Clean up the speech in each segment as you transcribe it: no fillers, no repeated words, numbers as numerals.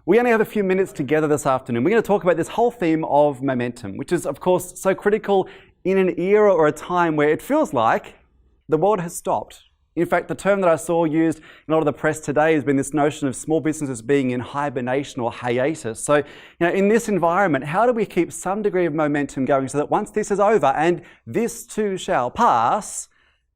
We only have a few minutes together this afternoon. We're going to talk about this whole theme of momentum, which is, of course, so critical in an era or a time where it feels like the world has stopped. In fact, the term that I saw used in a lot of the press today has been this notion of small businesses being in hibernation or hiatus. So, in this environment, how do we keep some degree of momentum going so that once this is over, and this too shall pass,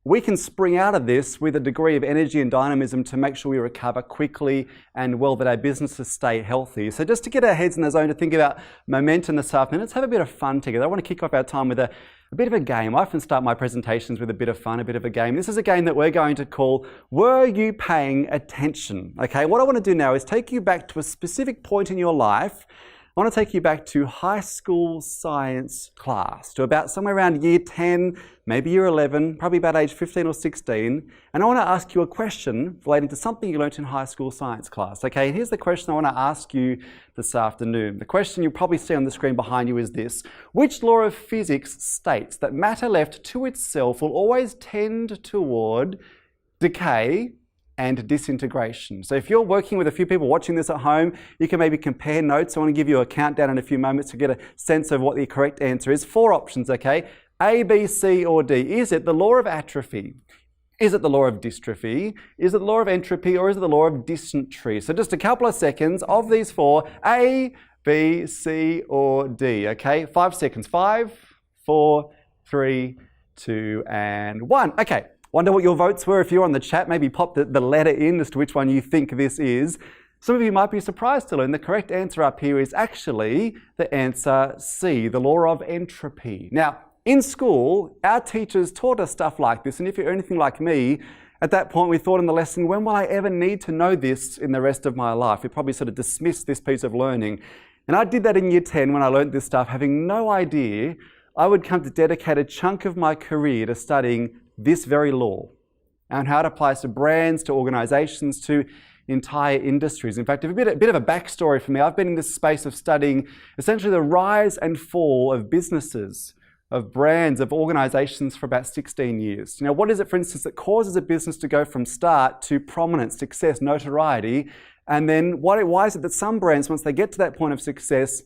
we can spring out of this with a degree of energy and dynamism to make sure we recover quickly and well, that our businesses stay healthy. So just to get our heads in the zone to think about momentum this afternoon, let's have a bit of fun together. I want to kick off our time with a bit of a game. I often start my presentations with a bit of fun, a bit of a game. This is a game that we're going to call, Were You Paying Attention? Okay, what I want to do now is take you back to a specific point in your life. I want to take you back to high school science class, to about somewhere around year 10, maybe year 11, probably about age 15 or 16. And I want to ask you a question relating to something you learnt in high school science class. Okay, and here's the question I want to ask you this afternoon. The question you'll probably see on the screen behind you is this: which law of physics states that matter left to itself will always tend toward decay and disintegration? So if you're working with a few people watching this at home, you can maybe compare notes. I want to give you a countdown in a few moments to get a sense of what the correct answer is. 4 options, okay? A, B, C, or D. Is it the law of atrophy? Is it the law of dystrophy? Is it the law of entropy? Or is it the law of dysentery? So just a couple of seconds of these 4, A, B, C, or D, okay? 5 seconds. 5, 4, 3, 2, and 1. Okay. Wonder what your votes were. If you're on the chat, maybe pop the letter in as to which one you think this is. Some of you might be surprised to learn the correct answer up here is actually the answer C, the law of entropy. Now, in school, our teachers taught us stuff like this, and if you're anything like me, at that point we thought in the lesson, when will I ever need to know this in the rest of my life? We probably sort of dismissed this piece of learning. And I did that in year 10 when I learned this stuff, having no idea I would come to dedicate a chunk of my career to studying this very law and how it applies to brands, to organizations, to entire industries. In fact, a bit of a backstory for me. I've been in this space of studying essentially the rise and fall of businesses, of brands, of organizations for about 16 years. What is it, for instance, that causes a business to go from start to prominence, success, notoriety? And then why is it that some brands, once they get to that point of success,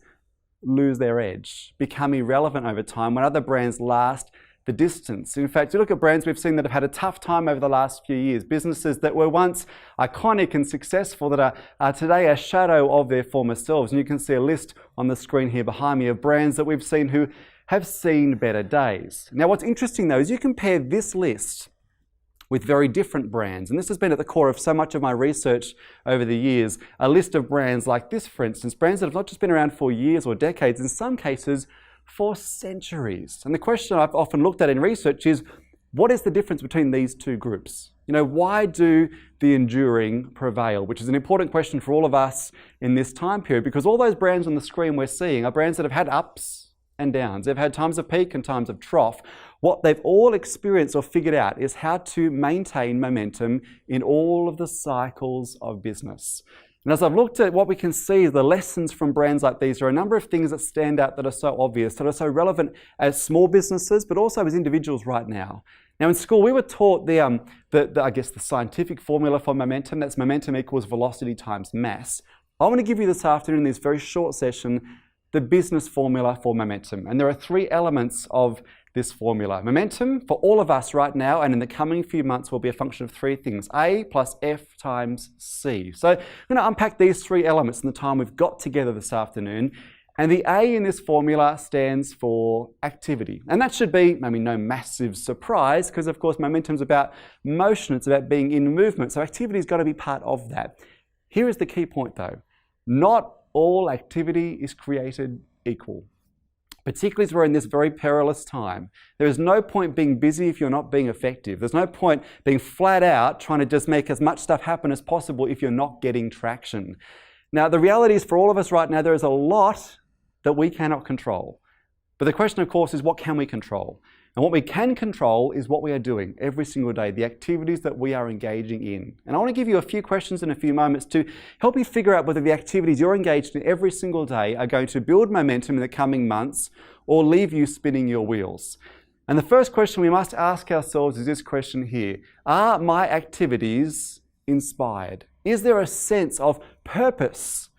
lose their edge, become irrelevant over time, when other brands last the distance? In fact, you look at brands we've seen that have had a tough time over the last few years, businesses that were once iconic and successful that are today a shadow of their former selves. And you can see a list on the screen here behind me of brands that we've seen who have seen better days. Now, what's interesting though is you compare this list with very different brands. And this has been at the core of so much of my research over the years. A list of brands like this, for instance, brands that have not just been around for years or decades, in some cases for centuries. And the question I've often looked at in research is, what is the difference between these two groups? Why do the enduring prevail? Which is an important question for all of us in this time period, because all those brands on the screen we're seeing are brands that have had ups and downs. They've had times of peak and times of trough. What they've all experienced or figured out is how to maintain momentum in all of the cycles of business. And as I've looked at what we can see, the lessons from brands like these, there are a number of things that stand out that are so obvious, that are so relevant as small businesses, but also as individuals right now. Now in school, we were taught the scientific formula for momentum. That's momentum equals velocity times mass. I want to give you this afternoon, in this very short session, the business formula for momentum. And there are 3 elements of this formula. Momentum for all of us right now and in the coming few months will be a function of 3 things: A plus F times C. So I'm going to unpack these 3 elements in the time we've got together this afternoon. And the A in this formula stands for activity. And that should be, no massive surprise, because of course momentum's about motion, it's about being in movement. So activity's got to be part of that. Here is the key point though. Not all activity is created equal. Particularly as we're in this very perilous time. There is no point being busy if you're not being effective. There's no point being flat out trying to just make as much stuff happen as possible if you're not getting traction. Now, the reality is for all of us right now, there is a lot that we cannot control. But the question, of course, is what can we control? And what we can control is what we are doing every single day, the activities that we are engaging in. And I want to give you a few questions in a few moments to help you figure out whether the activities you're engaged in every single day are going to build momentum in the coming months or leave you spinning your wheels. And the first question we must ask ourselves is this question here: are my activities inspired? Is there a sense of purpose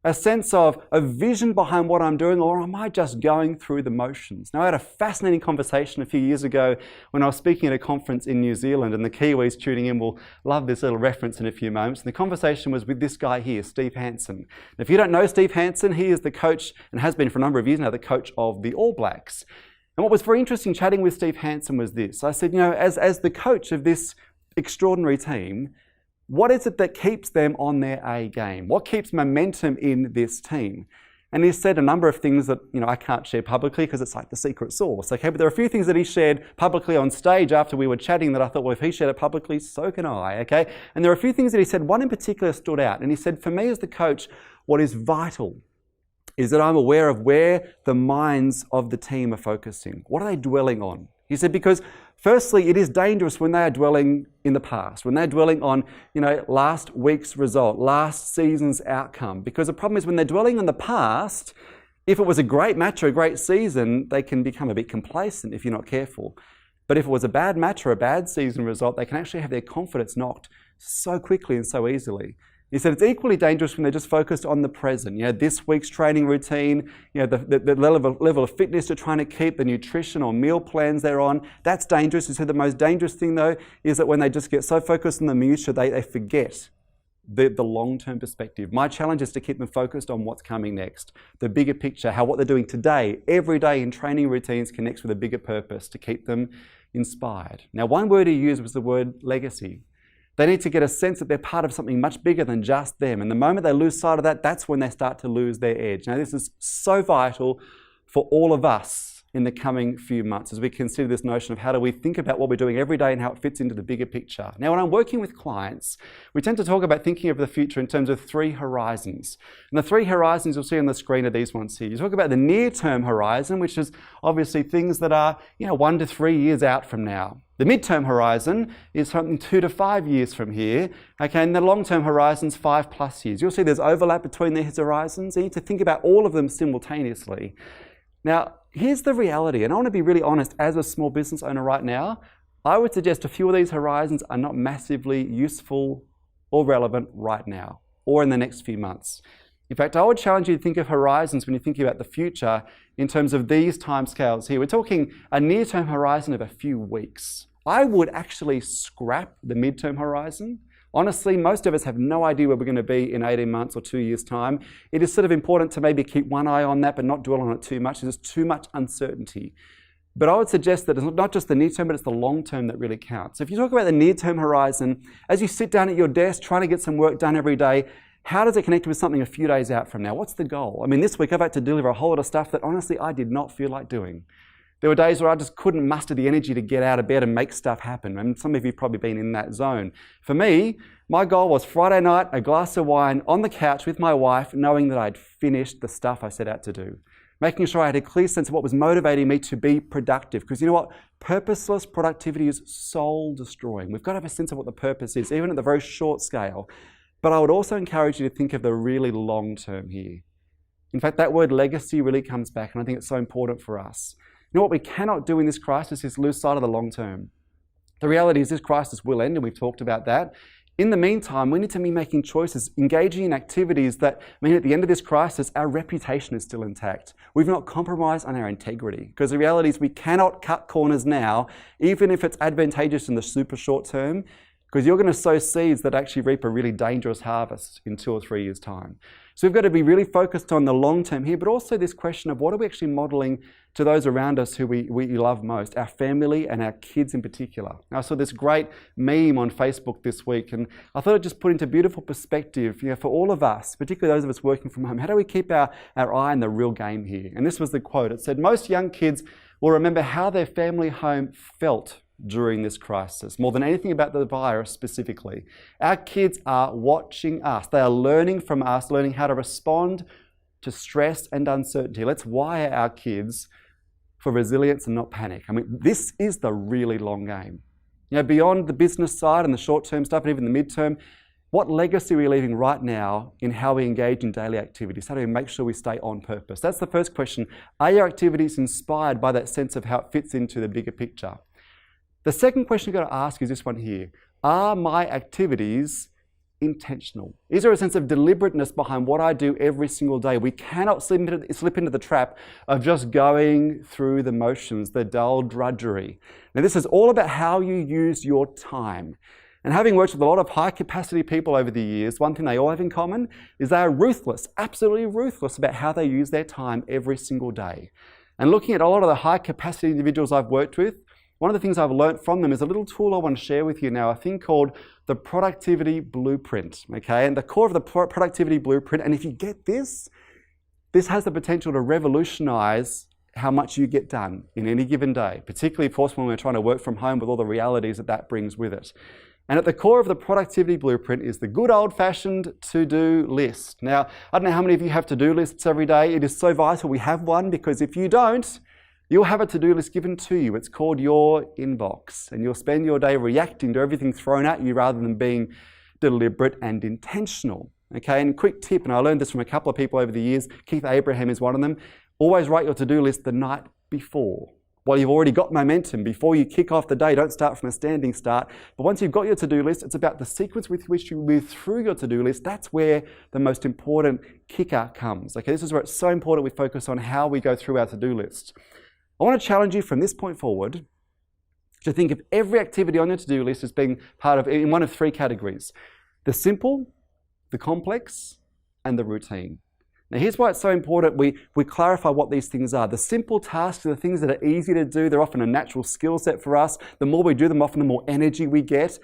a sense of a vision behind what I'm doing, or am I just going through the motions? Now, I had a fascinating conversation a few years ago when I was speaking at a conference in New Zealand, and the Kiwis tuning in will love this little reference in a few moments. And the conversation was with this guy here, Steve Hansen. Now, if you don't know Steve Hansen, he is the coach, and has been for a number of years now, the coach of the All Blacks. And what was very interesting chatting with Steve Hansen was this. I said, as the coach of this extraordinary team, what is it that keeps them on their A game? What keeps momentum in this team? And he said a number of things that I can't share publicly because it's like the secret sauce. Okay, but there are a few things that he shared publicly on stage after we were chatting that I thought, well, if he shared it publicly, so can I. Okay, and there are a few things that he said. One in particular stood out, and he said, for me as the coach, what is vital is that I'm aware of where the minds of the team are focusing. What are they dwelling on? He said, because firstly, it is dangerous when they are dwelling in the past, when they're dwelling on, last week's result, last season's outcome. Because the problem is when they're dwelling on the past, if it was a great match or a great season, they can become a bit complacent if you're not careful. But if it was a bad match or a bad season result, they can actually have their confidence knocked so quickly and so easily. He said it's equally dangerous when they're just focused on the present. This week's training routine, the level of fitness they're trying to keep, the nutrition or meal plans they're on. That's dangerous. He said the most dangerous thing, though, is that when they just get so focused on the minutiae, they forget the long-term perspective. My challenge is to keep them focused on what's coming next, the bigger picture, how what they're doing today, every day in training routines connects with a bigger purpose to keep them inspired. Now, one word he used was the word legacy. They need to get a sense that they're part of something much bigger than just them. And the moment they lose sight of that, that's when they start to lose their edge. Now, this is so vital for all of us in the coming few months as we consider this notion of how do we think about what we're doing every day and how it fits into the bigger picture. Now, when I'm working with clients, we tend to talk about thinking of the future in terms of 3 horizons. And the 3 horizons you'll see on the screen are these ones here. You talk about the near-term horizon, which is obviously things that are 1 to 3 years out from now. The midterm horizon is something 2 to 5 years from here, okay, and the long-term horizon's 5+ years. You'll see there's overlap between these horizons. You need to think about all of them simultaneously. Now, here's the reality, and I want to be really honest, as a small business owner right now, I would suggest a few of these horizons are not massively useful or relevant right now, or in the next few months. In fact, I would challenge you to think of horizons when you're thinking about the future in terms of these timescales here. We're talking a near-term horizon of a few weeks. I would actually scrap the midterm horizon. Honestly, most of us have no idea where we're going to be in 18 months or 2 years' time. It is sort of important to maybe keep one eye on that, but not dwell on it too much. There's too much uncertainty. But I would suggest that it's not just the near term, but it's the long term that really counts. So if you talk about the near-term horizon, as you sit down at your desk trying to get some work done every day, how does it connect with something a few days out from now? What's the goal? I mean, this week I've had to deliver a whole lot of stuff that honestly I did not feel like doing. There were days where I just couldn't muster the energy to get out of bed and make stuff happen. And some of you have probably been in that zone. For me, my goal was Friday night, a glass of wine on the couch with my wife, knowing that I'd finished the stuff I set out to do. Making sure I had a clear sense of what was motivating me to be productive. Because you know what? Purposeless productivity is soul destroying. We've got to have a sense of what the purpose is, even at the very short scale. But I would also encourage you to think of the really long term here. In fact, that word legacy really comes back, and I think it's so important for us. You know what we cannot do in this crisis is lose sight of the long term. The reality is this crisis will end, and we've talked about that. In the meantime, we need to be making choices, engaging in activities that mean at the end of this crisis, our reputation is still intact. We've not compromised on our integrity, because the reality is we cannot cut corners now, even if it's advantageous in the super short term, because you're going to sow seeds that actually reap a really dangerous harvest in 2 or 3 years' time. So we've got to be really focused on the long term here, but also this question of what are we actually modeling to those around us who we love most, our family and our kids in particular. Now, I saw this great meme on Facebook this week, and I thought it just put into beautiful perspective, for all of us, particularly those of us working from home, how do we keep our eye on the real game here? And this was the quote. It said, most young kids will remember how their family home felt during this crisis, more than anything about the virus specifically. Our kids are watching us. They are learning from us, learning how to respond to stress and uncertainty. Let's wire our kids for resilience and not panic. I mean, this is the really long game. Beyond the business side and the short-term stuff and even the mid-term, what legacy are we leaving right now in how we engage in daily activities? How do we make sure we stay on purpose? That's the first question. Are your activities inspired by that sense of how it fits into the bigger picture? The second question you've got to ask is this one here. Are my activities intentional? Is there a sense of deliberateness behind what I do every single day? We cannot slip into the trap of just going through the motions, the dull drudgery. Now, this is all about how you use your time. And having worked with a lot of high-capacity people over the years, one thing they all have in common is they are ruthless, absolutely ruthless about how they use their time every single day. And looking at a lot of the high-capacity individuals I've worked with, one of the things I've learned from them is a little tool I want to share with you now, a thing called the Productivity Blueprint, okay? And the core of the Productivity Blueprint, and if you get this, this has the potential to revolutionize how much you get done in any given day, particularly, of course, when we're trying to work from home with all the realities that that brings with it. And at the core of the Productivity Blueprint is the good old-fashioned to-do list. Now, I don't know how many of you have to-do lists every day. It is so vital we have one, because if you don't, you'll have a to-do list given to you. It's called your inbox, and you'll spend your day reacting to everything thrown at you rather than being deliberate and intentional. Okay, and quick tip, and I learned this from a couple of people over the years, Keith Abraham is one of them, always write your to-do list the night before. While you've already got momentum, before you kick off the day, don't start from a standing start. But once you've got your to-do list, it's about the sequence with which you move through your to-do list. That's where the most important kicker comes. Okay, this is where it's so important we focus on how we go through our to-do list. I want to challenge you from this point forward to think of every activity on your to-do list as being part of in one of three categories: the simple, the complex, and the routine. Now, here's why it's so important we clarify what these things are. The simple tasks are the things that are easy to do. They're often a natural skill set for us. The more we do them, often the more energy we get.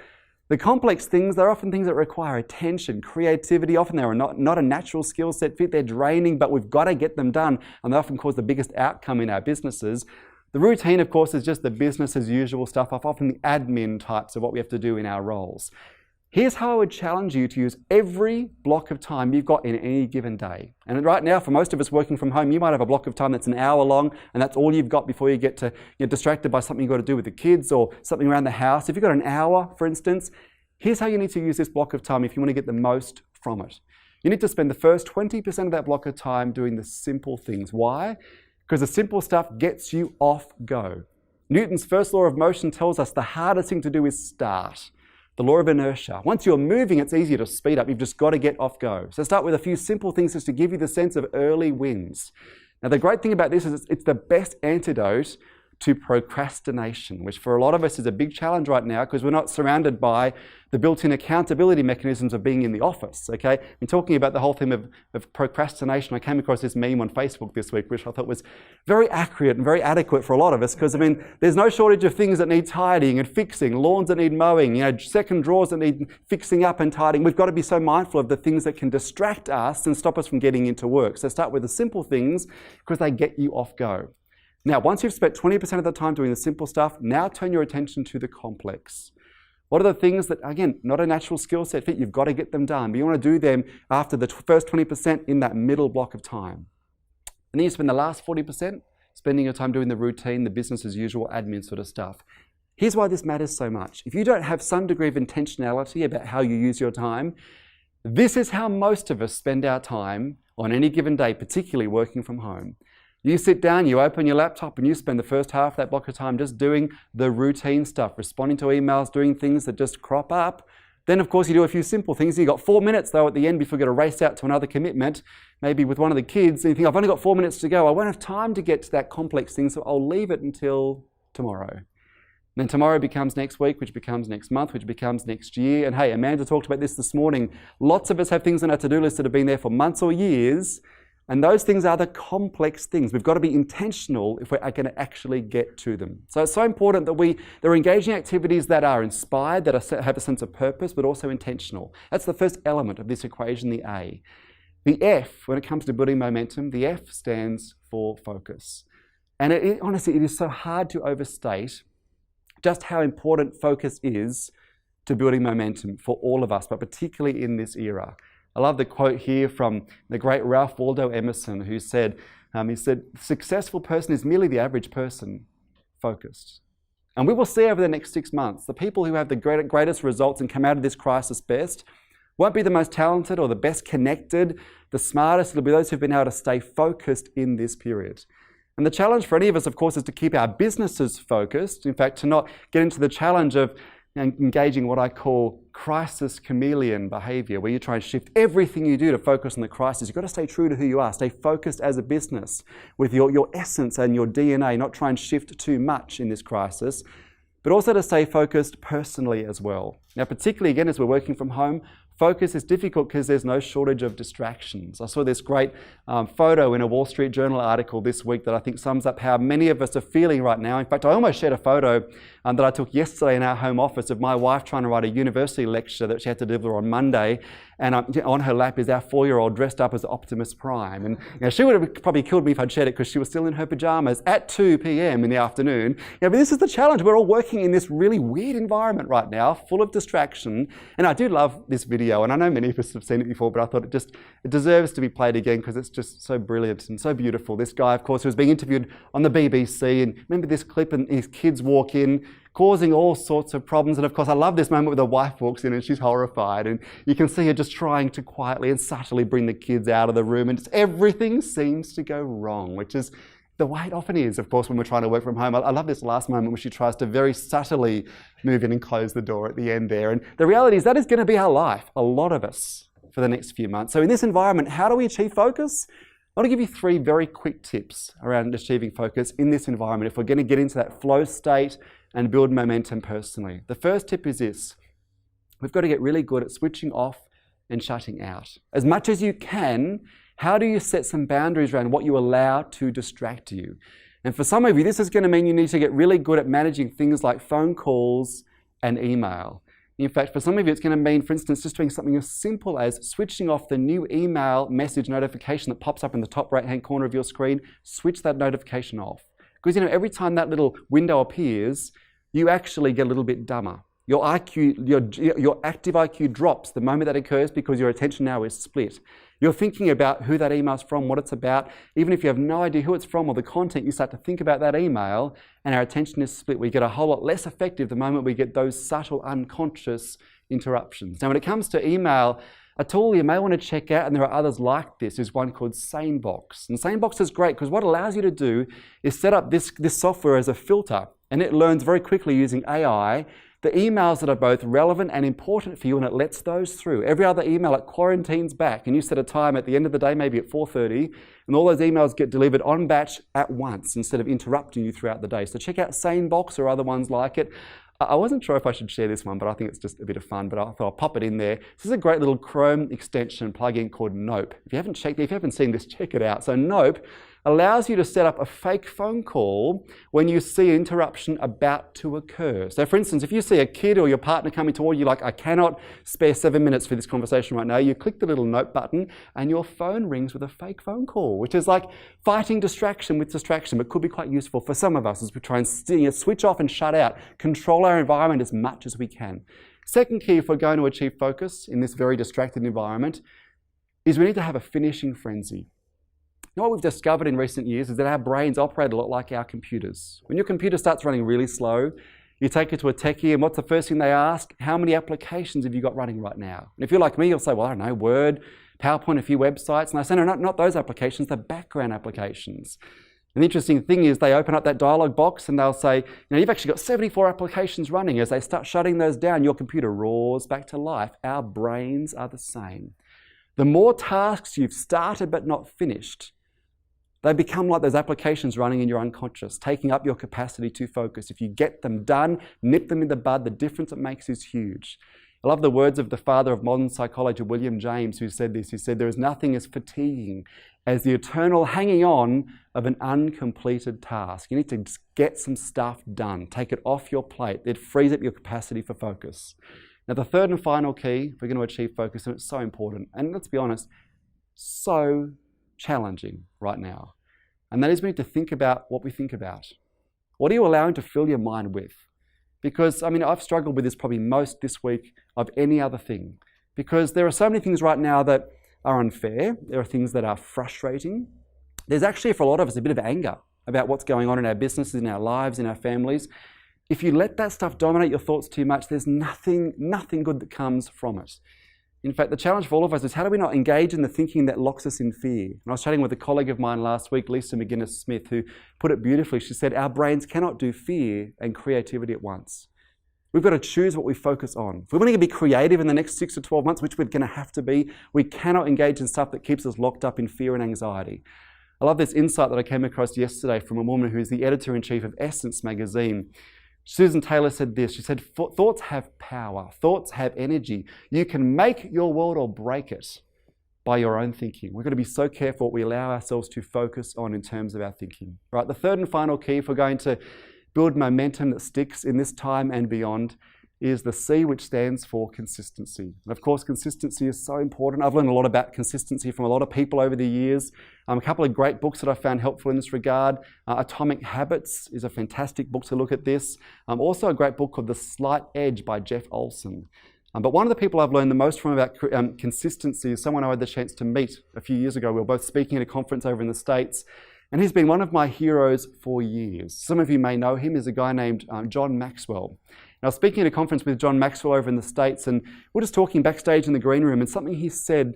The complex things, they're often things that require attention, creativity. Often they're not a natural skill set fit. They're draining, but we've got to get them done. And they often cause the biggest outcome in our businesses. The routine, of course, is just the business as usual stuff, often the admin types of what we have to do in our roles. Here's how I would challenge you to use every block of time you've got in any given day. And right now, for most of us working from home, you might have a block of time that's an hour long, and that's all you've got before you get to get distracted by something you've got to do with the kids or something around the house. If you've got an hour, for instance, here's how you need to use this block of time if you want to get the most from it. You need to spend the first 20% of that block of time doing the simple things. Why? Because the simple stuff gets you off go. Newton's first law of motion tells us the hardest thing to do is start. The law of inertia. Once you're moving, it's easier to speed up. You've just got to get off go. So start with a few simple things just to give you the sense of early wins. Now, the great thing about this is it's the best antidote to procrastination, which for a lot of us is a big challenge right now because we're not surrounded by the built-in accountability mechanisms of being in the office, okay? And talking about the whole theme of procrastination, I came across this meme on Facebook this week, which I thought was very accurate and very adequate for a lot of us because, I mean, there's no shortage of things that need tidying and fixing, lawns that need mowing, second drawers that need fixing up and tidying. We've got to be so mindful of the things that can distract us and stop us from getting into work. So start with the simple things because they get you off go. Now, once you've spent 20% of the time doing the simple stuff, now turn your attention to the complex. What are the things that, again, not a natural skill set fit, you've got to get them done, but you want to do them after the first 20% in that middle block of time. And then you spend the last 40% spending your time doing the routine, the business as usual, admin sort of stuff. Here's why this matters so much. If you don't have some degree of intentionality about how you use your time, this is how most of us spend our time on any given day, particularly working from home. You sit down, you open your laptop, and you spend the first half of that block of time just doing the routine stuff, responding to emails, doing things that just crop up. Then, of course, you do a few simple things. You've got 4 minutes, though, at the end before you got to race out to another commitment, maybe with one of the kids, and you think, I've only got 4 minutes to go. I won't have time to get to that complex thing, so I'll leave it until tomorrow. And then tomorrow becomes next week, which becomes next month, which becomes next year. And hey, Amanda talked about this morning. Lots of us have things on our to-do list that have been there for months or years, and those things are the complex things. We've got to be intentional if we're going to actually get to them. So it's so important that we're engaging activities that are inspired, that have a sense of purpose, but also intentional. That's the first element of this equation, the A. The F, when it comes to building momentum, the F stands for focus. And honestly, it is so hard to overstate just how important focus is to building momentum for all of us, but particularly in this era. I love the quote here from the great Ralph Waldo Emerson, who said, successful person is merely the average person focused. And we will see over the next 6 months, the people who have the greatest results and come out of this crisis best won't be the most talented or the best connected, the smartest. It'll be those who've been able to stay focused in this period. And the challenge for any of us, of course, is to keep our businesses focused. In fact, to not get into the challenge of and engaging what I call crisis chameleon behavior, where you try and shift everything you do to focus on the crisis. You've got to stay true to who you are, stay focused as a business with your essence and your DNA, not try and shift too much in this crisis, but also to stay focused personally as well. Now, particularly again, as we're working from home, focus is difficult because there's no shortage of distractions. I saw this great photo in a Wall Street Journal article this week that I think sums up how many of us are feeling right now. In fact, I almost shared a photo that I took yesterday in our home office of my wife trying to write a university lecture that she had to deliver on Monday. And on her lap is our 4-year-old dressed up as Optimus Prime. And she would have probably killed me if I'd shared it because she was still in her pajamas at 2 p.m. in the afternoon. But this is the challenge. We're all working in this really weird environment right now, full of distraction. And I do love this video, and I know many of us have seen it before, but I thought it deserves to be played again because it's just so brilliant and so beautiful. This guy, of course, who was being interviewed on the BBC, and remember this clip, and his kids walk in, causing all sorts of problems. And of course, I love this moment where the wife walks in and she's horrified, and you can see her just trying to quietly and subtly bring the kids out of the room, and just everything seems to go wrong, which is the way it often is, of course, when we're trying to work from home. I love this last moment where she tries to very subtly move in and close the door at the end there. And the reality is that is going to be our life, a lot of us, for the next few months. So in this environment, how do we achieve focus? I want to give you 3 very quick tips around achieving focus in this environment if we're going to get into that flow state and build momentum personally. The first tip is this: we've got to get really good at switching off and shutting out. As much as you can, how do you set some boundaries around what you allow to distract you? And for some of you, this is going to mean you need to get really good at managing things like phone calls and email. In fact, for some of you, it's going to mean, for instance, just doing something as simple as switching off the new email message notification that pops up in the top right-hand corner of your screen. Switch that notification off. Because, every time that little window appears, you actually get a little bit dumber. Your IQ, your active IQ drops the moment that occurs because your attention now is split. You're thinking about who that email's from, what it's about. Even if you have no idea who it's from or the content, you start to think about that email, and our attention is split. We get a whole lot less effective the moment we get those subtle, unconscious interruptions. Now, when it comes to email, a tool you may want to check out, and there are others like this, is one called SameBox. And SameBox is great because what it allows you to do is set up this software as a filter, and it learns very quickly using AI the emails that are both relevant and important for you, and it lets those through. Every other email, it quarantines back, and you set a time at the end of the day, maybe at 4:30, and all those emails get delivered on batch at once instead of interrupting you throughout the day. So check out SameBox or other ones like it. I wasn't sure if I should share this one, but I think it's just a bit of fun, but I thought I'll pop it in there. This is a great little Chrome extension plugin called Nope. If you haven't seen this, check it out. So Nope allows you to set up a fake phone call when you see an interruption about to occur. So for instance, if you see a kid or your partner coming toward you like, I cannot spare 7 minutes for this conversation right now, you click the little Nope button and your phone rings with a fake phone call, which is like fighting distraction with distraction, but could be quite useful for some of us as we try and switch off and shut out, control our environment as much as we can. Second key if we're going to achieve focus in this very distracted environment is we need to have a finishing frenzy. What we've discovered in recent years is that our brains operate a lot like our computers. When your computer starts running really slow, you take it to a techie, and what's the first thing they ask? How many applications have you got running right now? And if you're like me, you'll say, well, I don't know, Word, PowerPoint, a few websites. And I say, no, not those applications, the background applications. And the interesting thing is they open up that dialog box and they'll say, you've actually got 74 applications running. As they start shutting those down, your computer roars back to life. Our brains are the same. The more tasks you've started but not finished, they become like those applications running in your unconscious, taking up your capacity to focus. If you get them done, nip them in the bud, the difference it makes is huge. I love the words of the father of modern psychology, William James, who said this. He said, there is nothing as fatiguing as the eternal hanging on of an uncompleted task. You need to just get some stuff done. Take it off your plate. It frees up your capacity for focus. Now, the third and final key, if we're going to achieve focus, and it's so important, and let's be honest, so challenging right now. And that is we need to think about what we think about. What are you allowing to fill your mind with? Because, I've struggled with this probably most this week of any other thing. Because there are so many things right now that are unfair. There are things that are frustrating. There's actually, for a lot of us, a bit of anger about what's going on in our businesses, in our lives, in our families. If you let that stuff dominate your thoughts too much, there's nothing good that comes from it. In fact, the challenge for all of us is how do we not engage in the thinking that locks us in fear? And I was chatting with a colleague of mine last week, Lisa McGuinness-Smith, who put it beautifully. She said, our brains cannot do fear and creativity at once. We've got to choose what we focus on. If we're going to be creative in the next 6 to 12 months, which we're going to have to be, we cannot engage in stuff that keeps us locked up in fear and anxiety. I love this insight that I came across yesterday from a woman who's the editor-in-chief of Essence magazine. Susan Taylor said this. She said, thoughts have power. Thoughts have energy. You can make your world or break it by your own thinking. We've got to be so careful what we allow ourselves to focus on in terms of our thinking. Right, the third and final key, if we're going to build momentum that sticks in this time and beyond, is the C, which stands for consistency. And of course, consistency is so important. I've learned a lot about consistency from a lot of people over the years. A couple of great books that I found helpful in this regard. Atomic Habits is a fantastic book to look at this. Also a great book called The Slight Edge by Jeff Olson. But one of the people I've learned the most from about consistency is someone I had the chance to meet a few years ago. We were both speaking at a conference over in the States, and he's been one of my heroes for years. Some of you may know him. He's a guy named John Maxwell. And I was speaking at a conference with John Maxwell over in the States, and we're just talking backstage in the green room, and something he said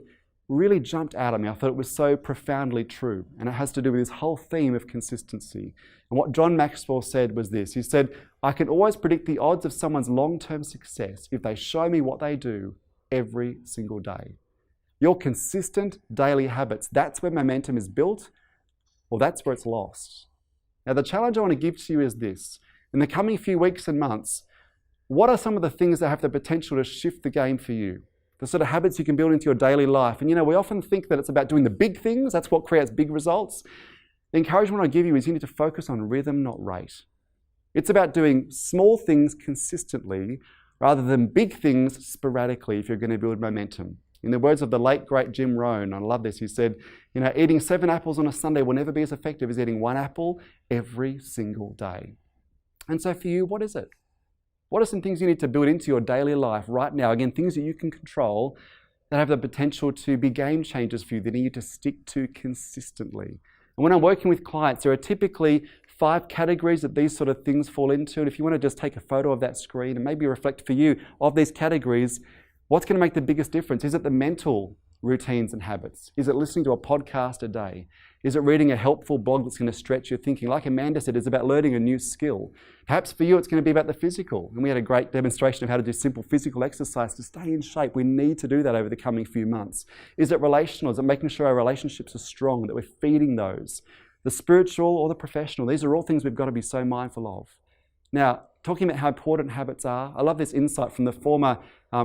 really jumped out at me. I thought it was so profoundly true, and it has to do with this whole theme of consistency. And what John Maxwell said was this. He said, I can always predict the odds of someone's long-term success if they show me what they do every single day. Your consistent daily habits, that's where momentum is built, or that's where it's lost. Now, the challenge I want to give to you is this. In the coming few weeks and months, what are some of the things that have the potential to shift the game for you? The sort of habits you can build into your daily life. And we often think that it's about doing the big things. That's what creates big results. The encouragement I give you is you need to focus on rhythm, not rate. It's about doing small things consistently rather than big things sporadically if you're going to build momentum. In the words of the late, great Jim Rohn, I love this, he said, eating 7 apples on a Sunday will never be as effective as eating 1 apple every single day. And so for you, what is it? What are some things you need to build into your daily life right now? Again, things that you can control that have the potential to be game changers for you that you need to stick to consistently. And when I'm working with clients, there are typically 5 categories that these sort of things fall into. And if you want to just take a photo of that screen and maybe reflect for you of these categories, what's going to make the biggest difference? Is it the mental routines and habits? Is it listening to a podcast a day? Is it reading a helpful blog that's going to stretch your thinking? Like Amanda said, it's about learning a new skill. Perhaps for you, it's going to be about the physical. And we had a great demonstration of how to do simple physical exercise to stay in shape. We need to do that over the coming few months. Is it relational? Is it making sure our relationships are strong, that we're feeding those? The spiritual or the professional? These are all things we've got to be so mindful of. Now, talking about how important habits are, I love this insight from the former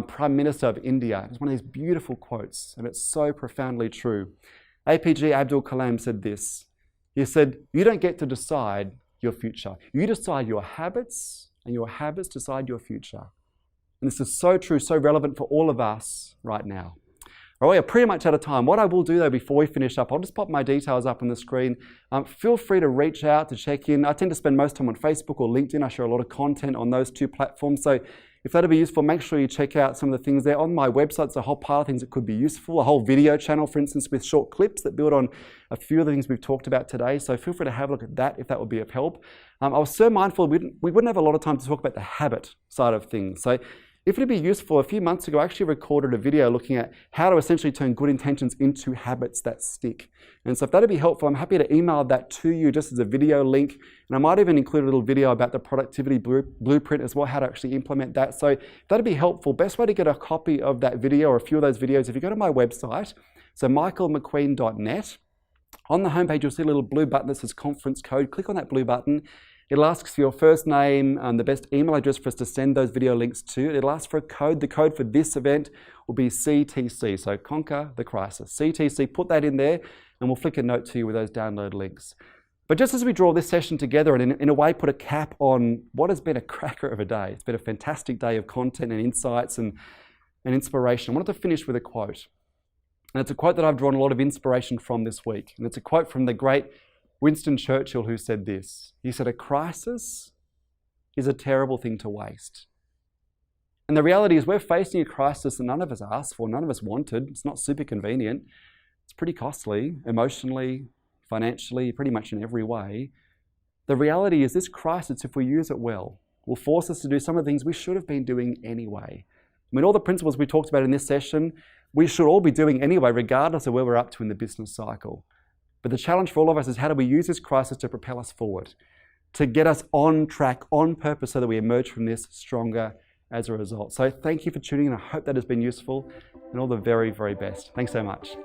Prime Minister of India. It's one of these beautiful quotes, and it's so profoundly true. APJ Abdul Kalam said this. He said, you don't get to decide your future. You decide your habits, and your habits decide your future. And this is so true, so relevant for all of us right now. All right, we are pretty much out of time. What I will do, though, before we finish up, I'll just pop my details up on the screen. Feel free to reach out, to check in. I tend to spend most time on Facebook or LinkedIn. I share a lot of content on those 2 platforms. So if that'll be useful, make sure you check out some of the things there. On my website, there's a whole pile of things that could be useful. A whole video channel, for instance, with short clips that build on a few of the things we've talked about today. So feel free to have a look at that if that would be of help. I was so mindful we wouldn't have a lot of time to talk about the habit side of things. So if it'd be useful, a few months ago, I actually recorded a video looking at how to essentially turn good intentions into habits that stick. And so if that'd be helpful, I'm happy to email that to you just as a video link. And I might even include a little video about the productivity blueprint as well, how to actually implement that. So if that'd be helpful. Best way to get a copy of that video or a few of those videos, if you go to my website, so michaelmcqueen.net, on the homepage, you'll see a little blue button that says conference code. Click on that blue button. It'll ask for your first name and the best email address for us to send those video links to. It'll ask for a code. The code for this event will be CTC, so Conquer the Crisis. CTC, put that in there, and we'll flick a note to you with those download links. But just as we draw this session together and in a way put a cap on what has been a cracker of a day, it's been a fantastic day of content and insights and inspiration. I wanted to finish with a quote. And it's a quote that I've drawn a lot of inspiration from this week. And it's a quote from the great Winston Churchill, who said this. He said, a crisis is a terrible thing to waste. And the reality is we're facing a crisis that none of us asked for, none of us wanted. It's not super convenient. It's pretty costly, emotionally, financially, pretty much in every way. The reality is this crisis, if we use it well, will force us to do some of the things we should have been doing anyway. I mean, all the principles we talked about in this session, we should all be doing anyway, regardless of where we're up to in the business cycle. But the challenge for all of us is how do we use this crisis to propel us forward? to get us on track, on purpose, so that we emerge from this stronger as a result. So thank you for tuning in. I hope that has been useful, and all the very, very best. Thanks so much.